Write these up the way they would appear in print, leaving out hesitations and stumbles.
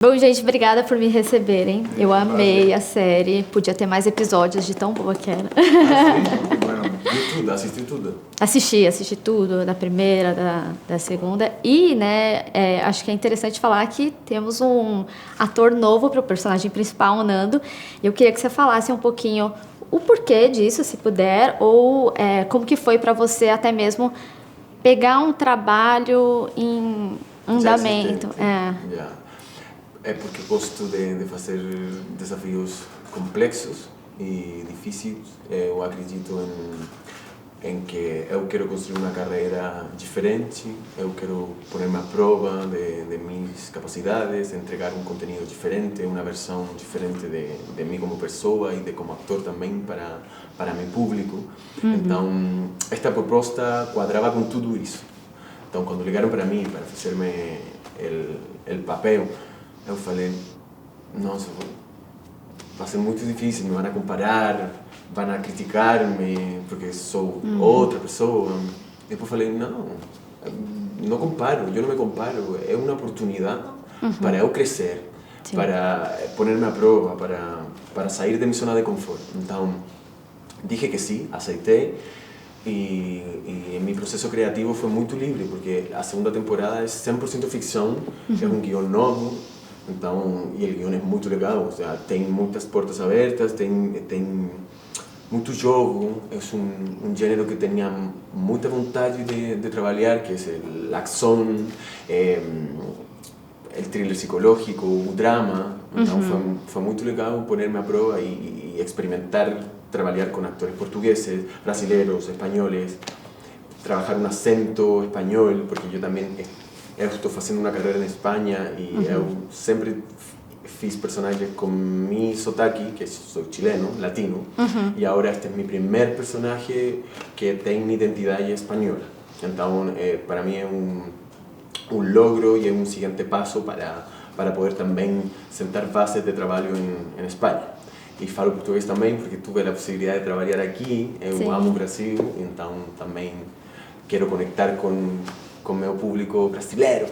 Bom, gente, obrigada por me receberem. Eu amei a série. Podia ter mais episódios de tão boa que era. Vi tudo, assisti tudo. Assisti tudo, da primeira, da segunda. E, né, acho que é interessante falar que temos um ator novo para o personagem principal, o Nando. Eu queria que você falasse um pouquinho o porquê disso, se puder, ou como que foi para você até mesmo pegar um trabalho em andamento. É porque gosto de fazer desafios complexos e difíceis. Eu acredito em que eu quero construir uma carreira diferente, eu quero poner-me à prova de minhas capacidades, entregar um conteúdo diferente, uma versão diferente de mim como pessoa e de como ator também para meu público. Então, esta proposta quadrava com tudo isso. Então, quando ligaram para mim para fazer-me o papel, eu falei, nossa, vai ser muito difícil, me vão comparar, vão criticar-me porque sou outra pessoa. Depois falei, não comparo, eu não me comparo, é uma oportunidade para eu crescer, para poner-me à prova, para sair de minha zona de conforto. Então, dije que sim, aceitei. E meu processo criativo foi muito livre, porque a segunda temporada é 100% ficção, é um guion novo, então, e o guion é muito legal, ou seja, tem muitas portas abertas, tem muito jogo, é um gênero que tinha muita vontade de trabalhar, que é a ação, o thriller psicológico, o drama. Então foi muito legal poner-me à prova e experimentar trabalhar com atores portugueses, brasileiros, espanhóis, trabalhar um acento espanhol, porque eu também estou fazendo uma carreira na Espanha e eu sempre fiz personagens com meu sotaque, que sou chileno, latino, e agora este é meu primeiro personagem que tem minha identidade espanhola. Então, para mim é um logro e é um seguinte passo para poder também sentar bases de trabalho em Espanha. E falo português também, porque tive a possibilidade de trabalhar aqui, eu amo o Brasil, então também quero conectar com meu público brasileiro.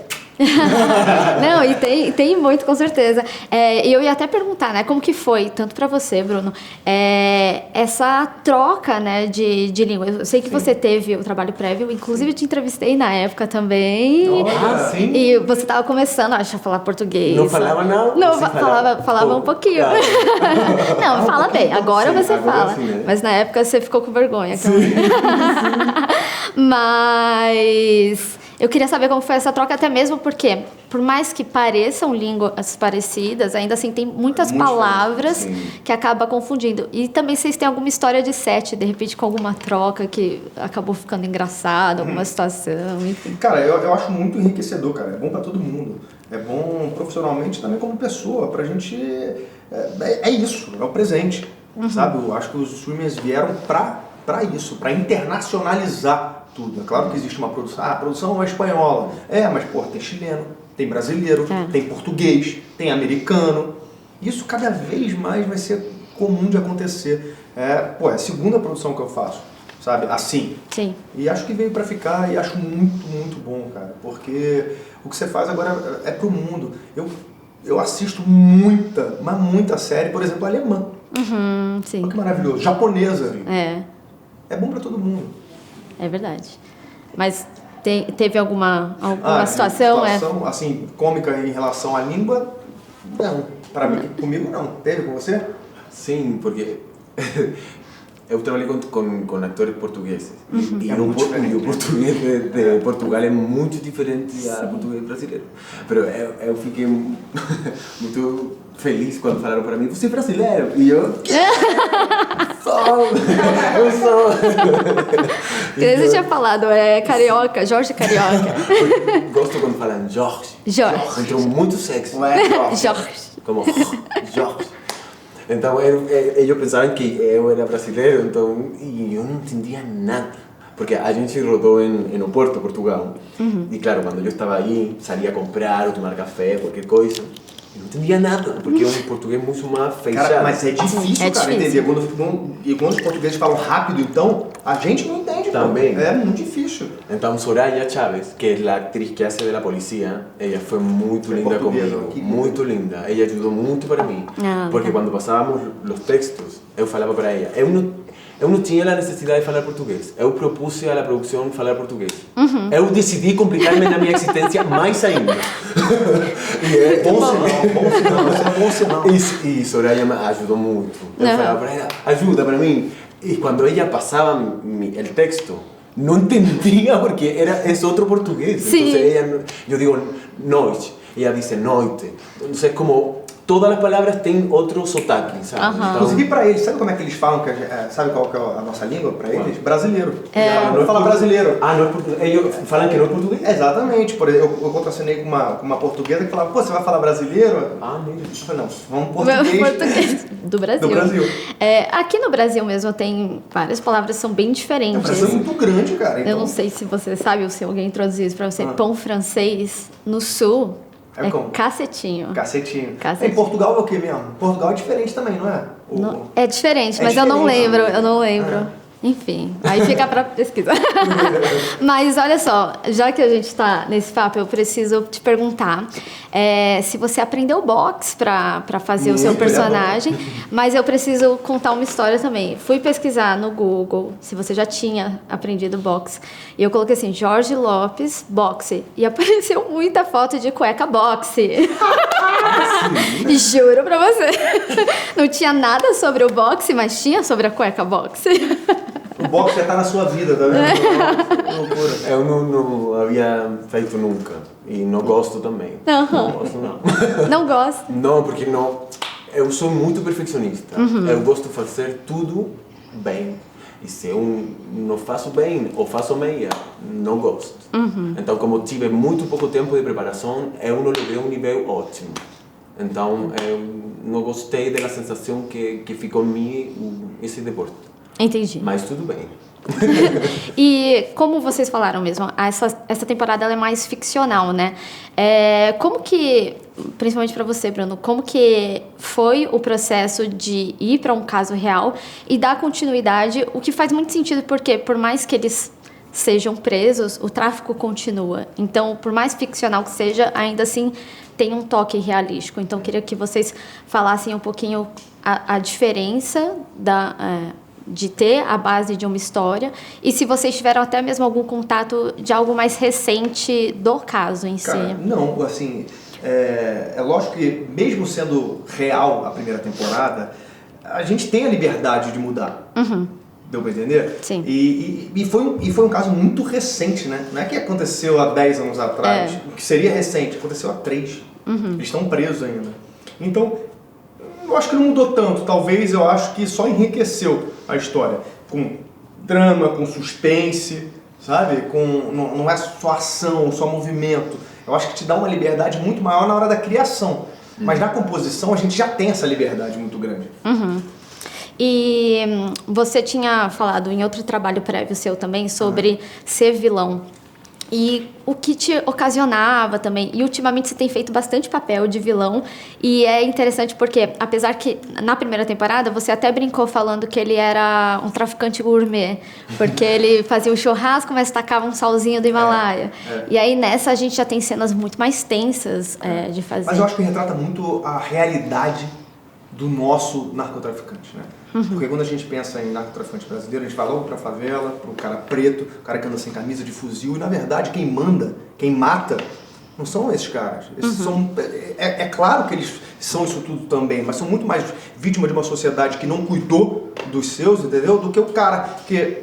Não, e tem muito, com certeza. E eu ia até perguntar, né, como que foi, tanto para você, Bruno, essa troca, né, de língua. Eu sei que você teve o trabalho prévio, inclusive eu te entrevistei na época também. Sim? E você estava começando, acho, a falar português. Não falava não? Não, falava um pouquinho. Claro. Não, fala bem, agora você agora fala. Sim, né? Mas na época você ficou com vergonha. Mas eu queria saber como foi essa troca, até mesmo porque, por mais que pareçam línguas parecidas, ainda assim tem muitas palavras que acaba confundindo. E também vocês têm alguma história de set, de repente com alguma troca que acabou ficando engraçada, alguma situação, enfim. Cara, eu acho muito enriquecedor, cara. É bom pra todo mundo. É bom profissionalmente também como pessoa. Pra gente, é isso, é o presente, sabe? Eu acho que os streamers vieram pra isso, pra internacionalizar tudo. É claro que existe uma produção, a produção é espanhola, mas pô, tem chileno, tem brasileiro, tem português, tem americano. Isso cada vez mais vai ser comum de acontecer. É a segunda produção que eu faço, sabe? Assim. Sim. E acho que veio pra ficar e acho muito, muito bom, cara. Porque o que você faz agora é pro mundo. Eu assisto muita série, por exemplo, alemã. Sim. Olha que maravilhoso. Japonesa. É bom pra todo mundo. É verdade. Mas teve alguma situação? Assim, cômica em relação à língua? Não. Para mim, comigo não. Teve com você? Sim, porque eu trabalhei com atores portugueses. E o português de Portugal é muito diferente do português brasileiro. Mas eu fiquei muito feliz quando falaram para mim, você é brasileiro? E eu sou. Você tinha falado, carioca, Jorge Carioca. Gosto quando falam Jorge. Entrou muito sexy. Jorge. Como Jorge. Então, eles pensavam que eu era brasileiro, então, e eu não entendia nada. Porque a gente rodou em Oporto, Portugal. E claro, quando eu estava aí, saía a comprar ou tomar café, qualquer coisa. Eu não entendia nada, porque é um português muito mais fechado. Cara, mas é difícil, entender. Quando os portugueses falam rápido, então, a gente não entende. Também. É muito difícil. Então, Soraya Chávez, que é a atriz que hace de la policía, ella fue muy linda conmigo, muy linda. Ella ayudó mucho para mí, porque cuando pasábamos los textos, eu falava para ella. Eu não tinha a necessidade de falar português. Eu propus à produção falar português. Eu decidi complicar-me na minha existência mais ainda. E é bom sinal. E Soraya me ajudou muito. Eu falava para ela, ajuda para mim. E quando ela passava o texto, não entendia porque é outro português. Sí. Então, eu digo noite, ela diz noite. Então, é como todas as palavras têm outro sotaque, sabe? Então, inclusive para eles, sabe como é que eles falam? Sabe qual que é a nossa língua para eles? Brasileiro. Não fala brasileiro. Não é português. Eles falam que não é português? Exatamente. Por exemplo, eu contracenei com uma portuguesa que falava, pô, você vai falar brasileiro? Mesmo. Eu falei, não, vamos português. Do Brasil. Do Brasil. Aqui no Brasil mesmo tem várias palavras que são bem diferentes. O Brasil é muito grande, cara. Então... Eu não sei se você sabe ou se alguém introduziu isso pra você. Pão francês, no sul, é como? Cacetinho. Cacetinho. Em Portugal é o que mesmo? Portugal é diferente também, não é? É diferente, mas eu não lembro. Enfim, aí fica pra pesquisa. Mas olha só, já que a gente tá nesse papo, eu preciso te perguntar se você aprendeu boxe pra fazer o seu personagem, mas eu preciso contar uma história também. Fui pesquisar no Google se você já tinha aprendido boxe, e eu coloquei assim, Jorge Lopes, boxe, e apareceu muita foto de cueca boxe. E juro pra você, não tinha nada sobre o boxe, mas tinha sobre a cueca boxe. O boxe já tá na sua vida, tá vendo? Loucura. Eu não havia feito nunca. E não gosto também. Não gosto, não. Não gosto? Não, porque não... Eu sou muito perfeccionista. Eu gosto de fazer tudo bem. E se eu não faço bem ou faço meia, não gosto. Então, como tive muito pouco tempo de preparação, eu não levei um nível ótimo. Então, eu não gostei da sensação que ficou em mim esse deporte. Entendi. Mas tudo bem. E como vocês falaram mesmo, essa temporada ela é mais ficcional, né? Como que, principalmente para você, Bruno, como que foi o processo de ir para um caso real e dar continuidade, o que faz muito sentido, porque por mais que eles sejam presos, o tráfico continua. Então, por mais ficcional que seja, ainda assim tem um toque realístico. Então, queria que vocês falassem um pouquinho a diferença de ter a base de uma história e se vocês tiveram até mesmo algum contato de algo mais recente do caso em si. Não, assim, é lógico que mesmo sendo real a primeira temporada, a gente tem a liberdade de mudar. Deu pra entender? Sim. E foi um caso muito recente, né? Não é que aconteceu há 10 anos atrás, o que seria recente, aconteceu há 3. Eles estão presos ainda. Então, eu acho que não mudou tanto, talvez eu acho que só enriqueceu a história, com drama, com suspense, sabe? Não é só ação, só movimento. Eu acho que te dá uma liberdade muito maior na hora da criação, mas na composição a gente já tem essa liberdade muito grande. E você tinha falado em outro trabalho prévio seu também sobre ser vilão. E o que te ocasionava também. E ultimamente você tem feito bastante papel de vilão. E é interessante porque, apesar que na primeira temporada você até brincou falando que ele era um traficante gourmet. Porque ele fazia o churrasco, mas tacava um salzinho do Himalaia. E aí nessa a gente já tem cenas muito mais tensas de fazer. Mas eu acho que retrata muito a realidade do nosso narcotraficante, né? Porque quando a gente pensa em narcotraficante brasileiro, a gente vai logo pra favela, pro cara preto, o cara que anda sem camisa de fuzil, e na verdade quem manda, quem mata, não são esses caras. Esses são, é claro que eles são isso tudo também, mas são muito mais vítimas de uma sociedade que não cuidou dos seus, entendeu? Do que o cara que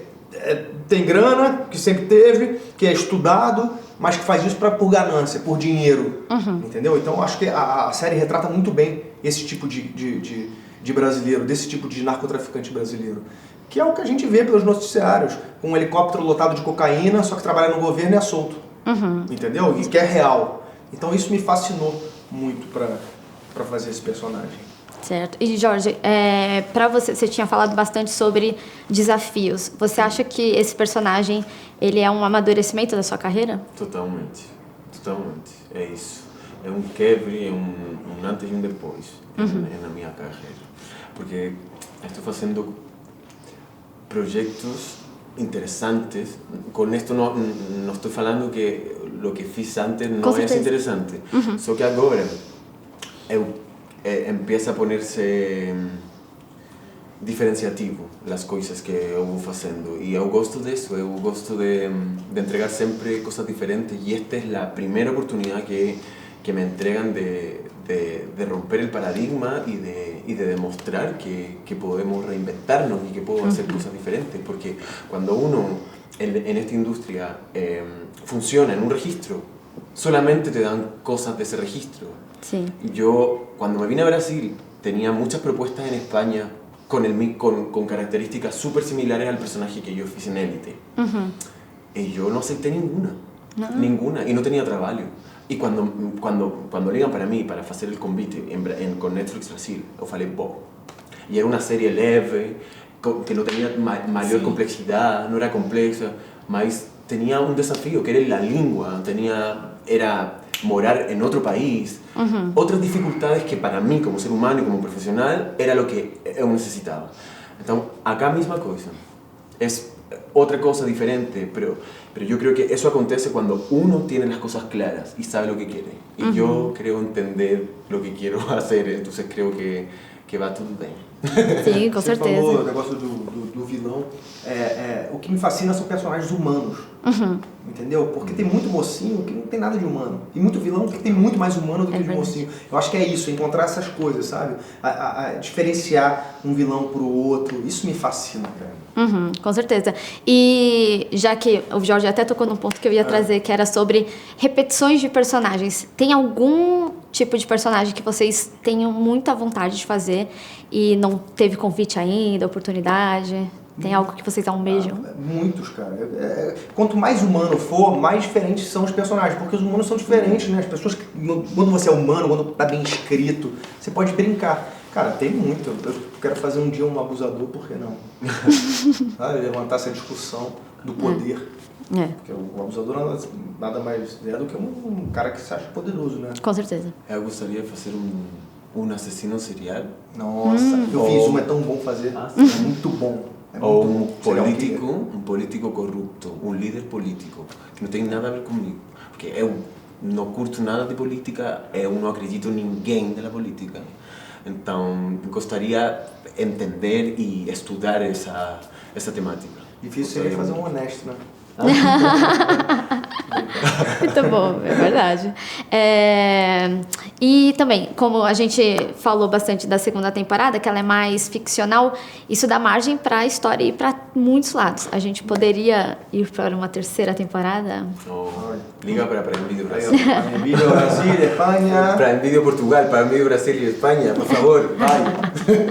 tem grana, que sempre teve, que é estudado, mas que faz isso por ganância, por dinheiro, entendeu? Então acho que a série retrata muito bem esse tipo de brasileiro, desse tipo de narcotraficante brasileiro, que é o que a gente vê pelos noticiários, com um helicóptero lotado de cocaína, só que trabalha no governo e é solto, entendeu? E que é real. Então isso me fascinou muito para fazer esse personagem. Certo. E Jorge, para você tinha falado bastante sobre desafios. Você acha que esse personagem ele é um amadurecimento da sua carreira? Totalmente. É isso. É um quebre, é um antes e um depois na minha carreira. Porque estou fazendo projetos interesantes. Con esto no estoy falando que lo que fiz antes não é interessante. Só que agora empieza a ponerse diferenciativo as coisas que eu vou fazendo, e eu gosto disso, eu gosto de entregar sempre coisas diferentes, e esta é a primeira oportunidade que me entregan de romper el paradigma y de demostrar que podemos reinventarnos y que puedo hacer cosas diferentes, porque cuando uno en esta industria funciona en un registro, solamente te dan cosas de ese registro. Sí. Yo, cuando me vine a Brasil, tenía muchas propuestas en España con características súper similares al personaje que yo hice en Élite. Y yo no acepté ninguna, y no tenía trabajo. E quando ligam para mim para fazer o convite com Netflix Brasil, eu falei, bom. E era uma série leve, que não tinha maior complexidade, não era complexa, mas tinha um desafio, que era a língua, era morar em outro país, outras dificuldades que para mim, como ser humano e como profissional, era o que eu necessitava. Então, acá a mesma coisa. É outra coisa diferente, pero yo creo que eso acontece cuando uno tiene las cosas claras y sabe lo que quiere. Y yo creo entender lo que quiero hacer, entonces creo que va tudo bem. Sim, com certeza. Você falou o negócio do vilão. O que me fascina são personagens humanos. Entendeu? Porque tem muito mocinho que não tem nada de humano. E muito vilão que tem muito mais humano do que de mocinho. Eu acho que é isso, encontrar essas coisas, sabe? A diferenciar um vilão pro outro. Isso me fascina, cara. Com certeza. E já que o Jorge até tocou num ponto que eu ia trazer, que era sobre repetições de personagens. Tem algum tipo de personagem que vocês tenham muita vontade de fazer e não teve convite ainda, oportunidade? Tem algo que vocês almejam? Muitos, cara. Quanto mais humano for, mais diferentes são os personagens, porque os humanos são diferentes, né? As pessoas, quando você é humano, quando tá bem escrito, você pode brincar. Cara, tem muito. Eu quero fazer um dia um abusador, por que não? Sabe? Levantar essa discussão do poder. Porque o abusador nada mais é do que um cara que se acha poderoso, né? Com certeza. Eu gostaria de fazer um assassino serial. Nossa, eu fiz um, é tão bom fazer. É muito bom. Ou um político corrupto, um líder político, que não tem nada a ver comigo. Porque eu não curto nada de política, eu não acredito em ninguém da política. Então, gostaria de entender e estudar essa temática. Difícil seria fazer um honesto, né? Muito bom, é verdade. E também, como a gente falou bastante da segunda temporada, que ela é mais ficcional, isso dá margem para a história ir para muitos lados. A gente poderia ir para uma terceira temporada? Liga para Prime Video Brasil. Prime Video Brasil, Espanha. Prime Video Portugal, Prime Video Brasil e Espanha, por favor, vai.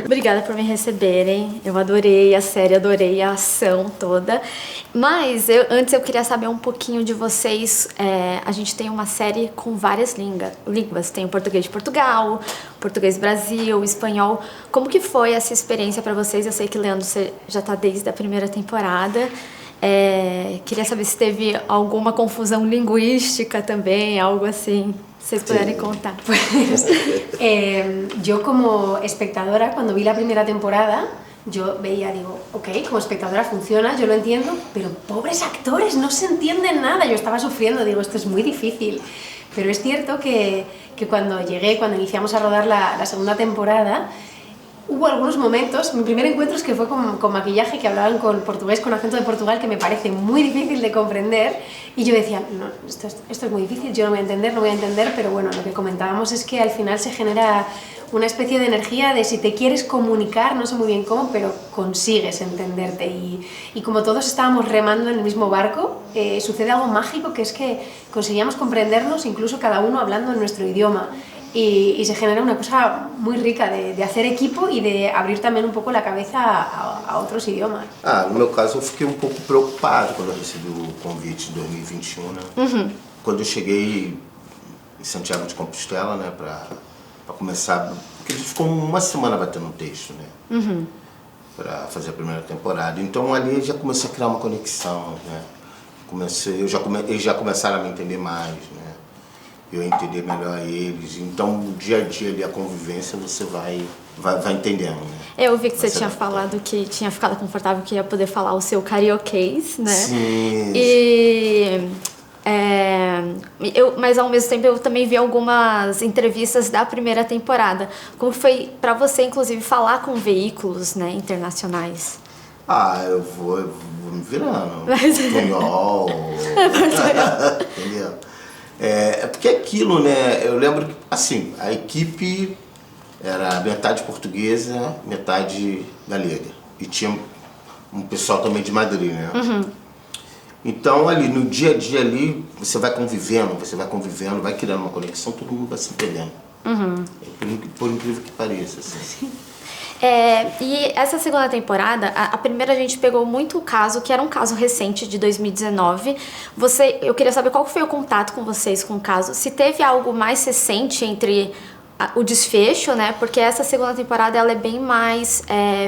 Obrigada por me receberem. Eu adorei a série, adorei a ação toda. Mas antes eu queria saber um pouquinho de vocês. A gente tem uma série com várias línguas. Tem o português de Portugal, português Brasil, espanhol. Como que foi essa experiência para vocês? Eu sei que, Leandro, você já está desde a primeira temporada. Queria saber se teve alguma confusão linguística também, algo assim. Si pueden contar. Pues, yo como espectadora, cuando vi la primera temporada, yo veía, digo, ok, como espectadora funciona, yo lo entiendo, pero pobres actores, no se entienden nada. Yo estaba sufriendo, digo, esto es muy difícil. Pero es cierto que cuando iniciamos a rodar la segunda temporada, hubo algunos momentos, mi primer encuentro es que fue con maquillaje, que hablaban con portugués, con acento de Portugal, que me parece muy difícil de comprender, y yo decía, no, esto es muy difícil, yo no voy a entender, pero bueno, lo que comentábamos es que al final se genera una especie de energía de si te quieres comunicar, no sé muy bien cómo, pero consigues entenderte, y como todos estábamos remando en el mismo barco, sucede algo mágico, que es que conseguíamos comprendernos, incluso cada uno hablando en nuestro idioma. Y se genera una cosa muy rica de hacer equipo y de abrir también un poco la cabeza a otros idiomas. No meu caso, eu fiquei um pouco preocupado quando eu recebi o convite em 2021, né? Quando eu cheguei em Santiago de Compostela, né, para começar, porque a gente ficou uma semana batendo um texto, né, para fazer a primeira temporada. Então ali já comecei a criar uma conexão, né? Eles já começaram a me entender mais, né? eu entender melhor eles. Então, o dia a dia ali, a convivência, você vai entendendo, né? Eu vi que você tinha falado que tinha ficado confortável que ia poder falar o seu carioquês, né? Sim. E... mas ao mesmo tempo eu também vi algumas entrevistas da primeira temporada. Como foi pra você, inclusive, falar com veículos, né, internacionais? Eu vou me virando. Espanhol. Entendeu? É porque aquilo, né? Eu lembro que, assim, a equipe era metade portuguesa, metade galega. E tinha um pessoal também de Madrid, né? Uhum. Então, ali, no dia a dia ali, você vai convivendo, vai criando uma conexão, todo mundo vai se entendendo. Uhum. Por incrível que pareça, assim. E essa segunda temporada, a primeira a gente pegou muito o caso, que era um caso recente de 2019. Eu queria saber qual foi o contato com vocês com o caso, se teve algo mais recente entre o desfecho, né? Porque essa segunda temporada ela é bem mais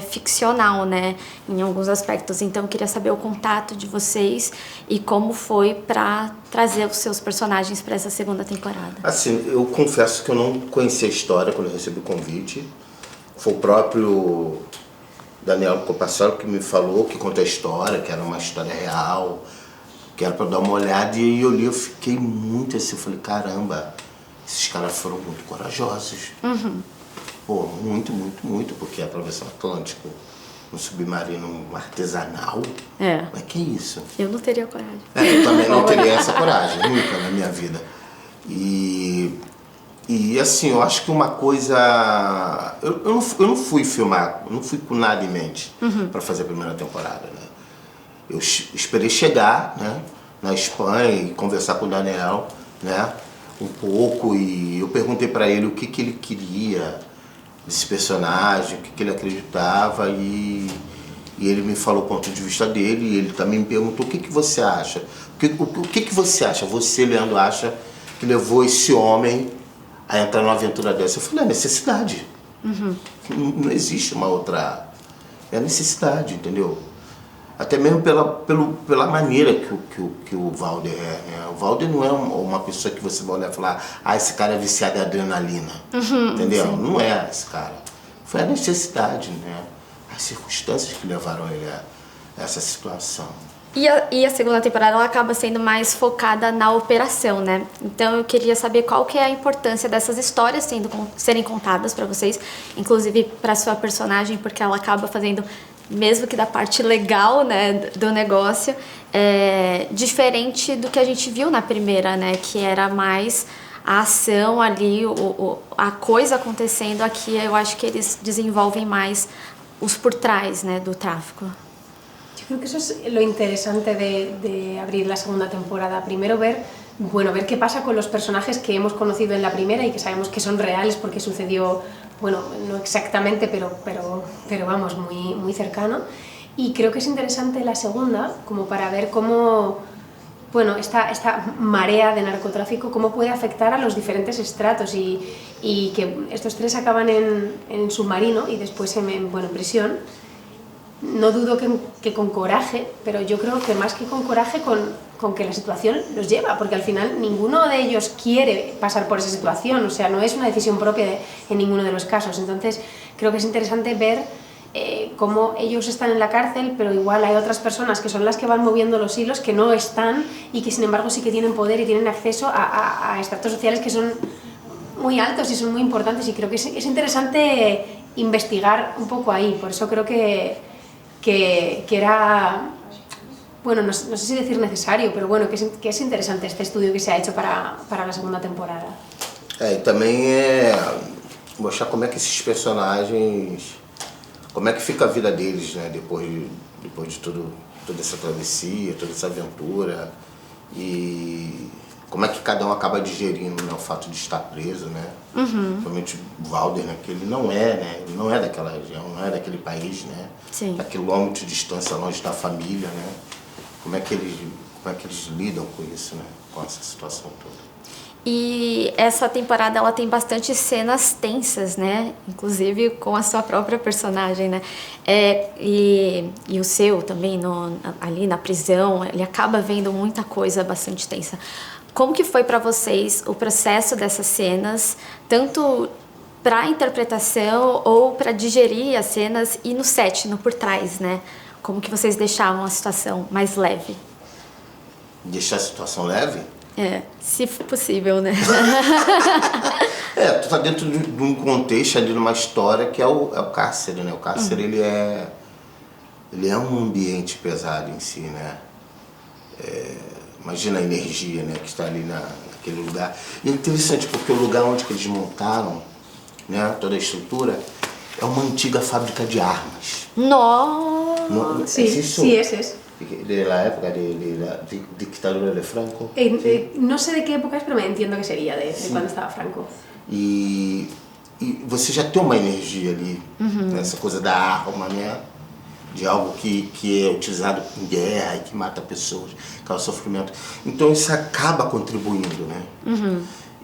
ficcional, né? Em alguns aspectos. Então eu queria saber o contato de vocês e como foi para trazer os seus personagens para essa segunda temporada. Assim, eu confesso que eu não conhecia a história quando eu recebi o convite. Foi o próprio Daniel Copassaro que me falou, que contou a história, que era uma história real, que era para dar uma olhada, e eu fiquei muito assim, eu falei, caramba, esses caras foram muito corajosos. Uhum. Pô, muito, porque atravessar o Atlântico um submarino artesanal, mas que isso? Eu não teria coragem. Eu também não teria essa coragem, nunca na minha vida. E assim, eu acho que uma coisa... Eu não fui filmar, eu não fui com nada em mente para fazer a primeira temporada, né? Eu esperei chegar, né, na Espanha e conversar com o Daniel, né, um pouco, e eu perguntei para ele o que ele queria desse personagem, o que ele acreditava, e ele me falou o ponto de vista dele, e ele também me perguntou o que você acha. O que você acha, você, Leandro, acha que levou esse homem a entrar numa aventura dessa? Eu falei, é necessidade. Não existe uma outra... É a necessidade, entendeu? Até mesmo pela maneira que o Valder é, né? O Valder não é uma pessoa que você vai olhar e falar, esse cara é viciado em adrenalina, entendeu? Sim. Não é esse cara. Foi a necessidade, né? As circunstâncias que levaram ele a essa situação. E a segunda temporada ela acaba sendo mais focada na operação, né? Então eu queria saber qual que é a importância dessas histórias serem contadas para vocês, inclusive para sua personagem, porque ela acaba fazendo, mesmo que da parte legal, né, do negócio, diferente do que a gente viu na primeira, né? Que era mais a ação ali, a coisa acontecendo. Aqui eu acho que eles desenvolvem mais os por trás, né, do tráfico. Creo que eso es lo interesante de abrir la segunda temporada. Primero ver qué pasa con los personajes que hemos conocido en la primera y que sabemos que son reales porque sucedió, bueno, no exactamente, pero vamos, muy cercano. Y creo que es interesante la segunda como para ver cómo, bueno, esta marea de narcotráfico, cómo puede afectar a los diferentes estratos y que estos tres acaban en submarino y después en prisión. No dudo que con coraje, pero yo creo que más que con coraje, con que la situación los lleva, porque al final ninguno de ellos quiere pasar por esa situación, o sea, no es una decisión propia en ninguno de los casos. Entonces creo que es interesante ver cómo ellos están en la cárcel, pero igual hay otras personas que son las que van moviendo los hilos, que no están y que sin embargo sí que tienen poder y tienen acceso a estratos sociales que son muy altos y son muy importantes, y creo que es interesante investigar un poco ahí. Por eso creo que era, bueno, no sé si decir necesario, pero bueno, que es interesante este estudio que se ha hecho para la segunda temporada. E também mostrar como é que esses personagens, como é que fica a vida deles, né, depois de toda essa travessia, toda essa aventura, e como é que cada um acaba digerindo, né, o fato de estar preso, né? Principalmente o Valder, né, que ele não é daquela região, não é daquele país, né? Sim. A quilômetros de distância, longe da família, né? Como é que eles lidam com isso, né? Com essa situação toda. E essa temporada ela tem bastante cenas tensas, né? Inclusive com a sua própria personagem, né? E o seu também, ali na prisão, ele acaba vendo muita coisa bastante tensa. como que foi para vocês o processo dessas cenas, tanto para a interpretação ou para digerir as cenas e no set, no por trás, né? Como que vocês deixavam a situação mais leve? Deixar a situação leve? Se possível, né? Tu tá dentro de um contexto ali, numa história que é o cárcere, né? O cárcere, ele é um ambiente pesado em si, né? Imagina a energia, né, que está ali naquele lugar. E é interessante porque o lugar onde que eles montaram, né, toda a estrutura, é uma antiga fábrica de armas. Nossa! Sí, es. De la época de la dictadura de Franco. No sé de qué época es, pero me entiendo que sería de cuando estaba Franco. E você já tem uma energia ali, essa coisa da arma, né? De algo que é utilizado em guerra e que mata pessoas, causa sofrimento. Então isso acaba contribuindo, né?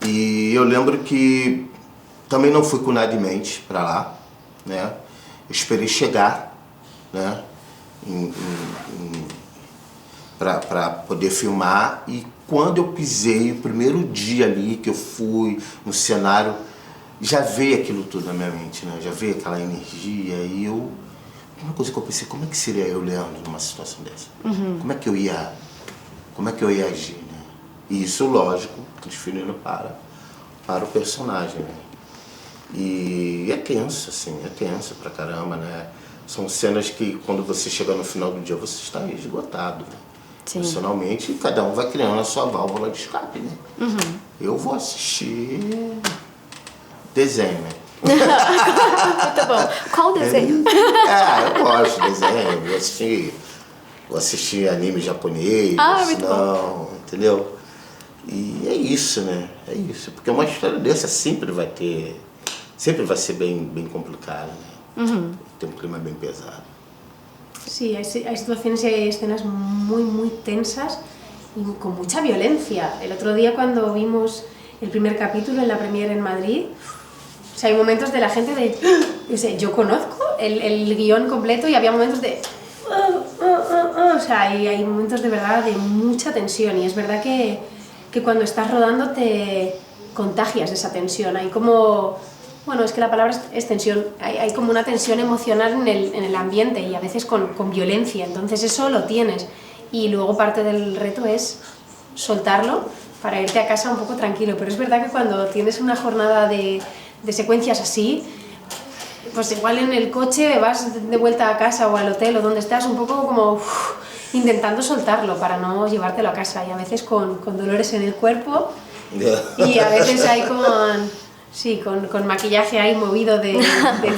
E eu lembro que também não fui com nada em mente para lá, né? Eu esperei chegar, né? Para poder filmar, e quando eu pisei, o primeiro dia ali que eu fui no cenário, já veio aquilo tudo na minha mente, né? Já veio aquela energia, e uma coisa que eu pensei, como é que seria eu, Leandro, numa situação dessa? Como é que eu ia agir, né? E isso, lógico, transferindo para o personagem, né? E é tenso, assim, é tenso pra caramba, né? São cenas que, quando você chega no final do dia, você está esgotado, né? Emocionalmente, e cada um vai criando a sua válvula de escape, né? Eu vou assistir desenho, né? Muito bom. Qual desenho? Eu gosto de desenho, vou assistir anime japonês, muito bom. entendeu? E é isso, né? É isso, porque uma história dessa sempre vai ser bem complicada, né? Tem um clima bem pesado. Sí, hay situaciones y hay escenas muy tensas y con mucha violencia. El otro día, cuando vimos el primer capítulo en la premiere en Madrid, o sea, hay momentos de la gente de... yo conozco el guión completo y había momentos de... O sea, hay momentos de verdad de mucha tensión, y es verdad que cuando estás rodando te contagias de esa tensión. Hay como... Bueno, es que la palabra es tensión. Hay como una tensión emocional en el ambiente, y a veces con violencia. Entonces eso lo tienes. Y luego parte del reto es soltarlo para irte a casa un poco tranquilo. Pero es verdad que cuando tienes una jornada de secuencias así, pues igual en el coche vas de vuelta a casa o al hotel o donde estás, un poco como intentando soltarlo para no llevártelo a casa. Y a veces con dolores en el cuerpo, y a veces hay con maquillaje ahí movido de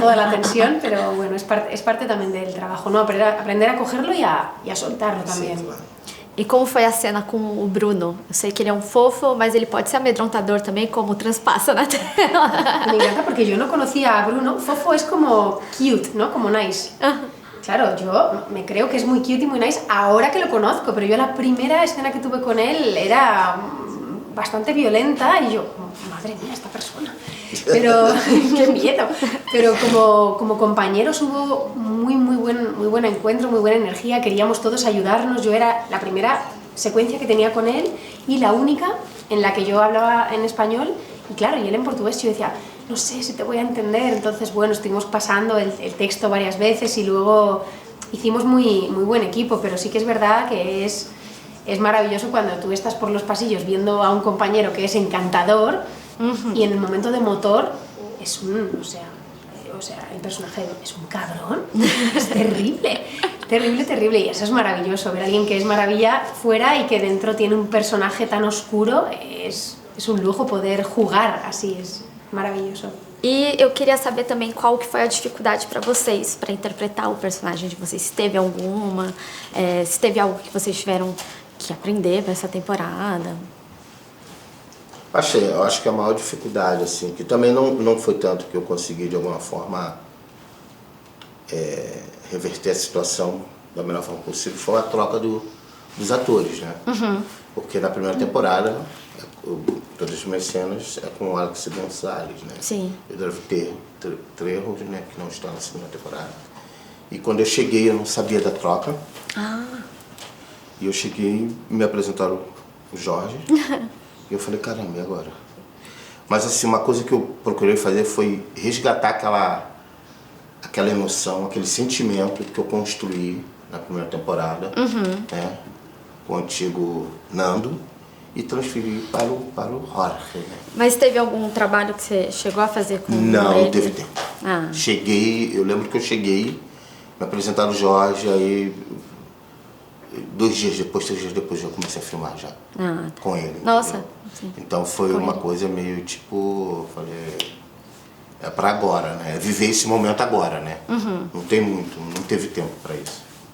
toda la tensión, pero bueno, es parte también del trabajo, ¿no? Aprender a cogerlo y a soltarlo también. Sim, claro. E como foi a cena com o Bruno? Eu sei que ele é um fofo, mas ele pode ser amedrontador também, como transpassa na tela. Me encanta porque yo no conocía a Bruno. Fofo es como cute, ¿no? Como nice. Claro, yo me creo que es muy cute y muy nice ahora que lo conozco, pero yo la primera escena que tuve con él era bastante violenta y yo, madre mía, esta persona. Pero, qué miedo. Pero como compañeros hubo muy buen encuentro, muy buena energía, queríamos todos ayudarnos. Yo era la primera secuencia que tenía con él y la única en la que yo hablaba en español, y claro, y él en portugués. Yo decía, no sé si te voy a entender. Entonces, bueno, estuvimos pasando el texto varias veces y luego hicimos muy buen equipo, pero sí que es verdad que es maravilloso cuando tú estás por los pasillos viendo a un compañero que es encantador, y en el momento de motor es el personaje es un cabrón, es terrible, y eso es maravilloso, ver a alguien que es maravilla fuera y que dentro tiene un personaje tan oscuro, es un lujo poder jugar así, es maravilloso. E eu queria saber também qual que foi a dificuldade para vocês, para interpretar o personagem de vocês. Se teve alguma, se teve algo que vocês tiveram que aprender para essa temporada. Eu acho que a maior dificuldade, assim, que também não foi tanto que eu consegui de alguma forma reverter a situação da melhor forma possível, foi a troca dos atores, né? Porque na primeira temporada, todas as minhas cenas é com o Alex Gonzalez, né? Sim. Eu devo ter Trejos, né, que não está na segunda temporada. E quando eu cheguei, eu não sabia da troca. E eu cheguei, me apresentaram o Jorge. E eu falei, caramba, e agora? Mas assim, uma coisa que eu procurei fazer foi resgatar aquela emoção, aquele sentimento que eu construí na primeira temporada, né? Com o antigo Nando, e transferir para o Jorge, né? Mas teve algum trabalho que você chegou a fazer com Não, ele? não teve tempo. Ah. Eu lembro que eu cheguei, me apresentaram o Jorge, aí 2 dias depois, 3 dias depois eu comecei a filmar já, com ele. Nossa. Entendeu? Sim. Então foi Com uma ele. coisa meio tipo, falei, é pra agora, né? É viver esse momento agora, né? Não tem muito, não teve tempo pra isso.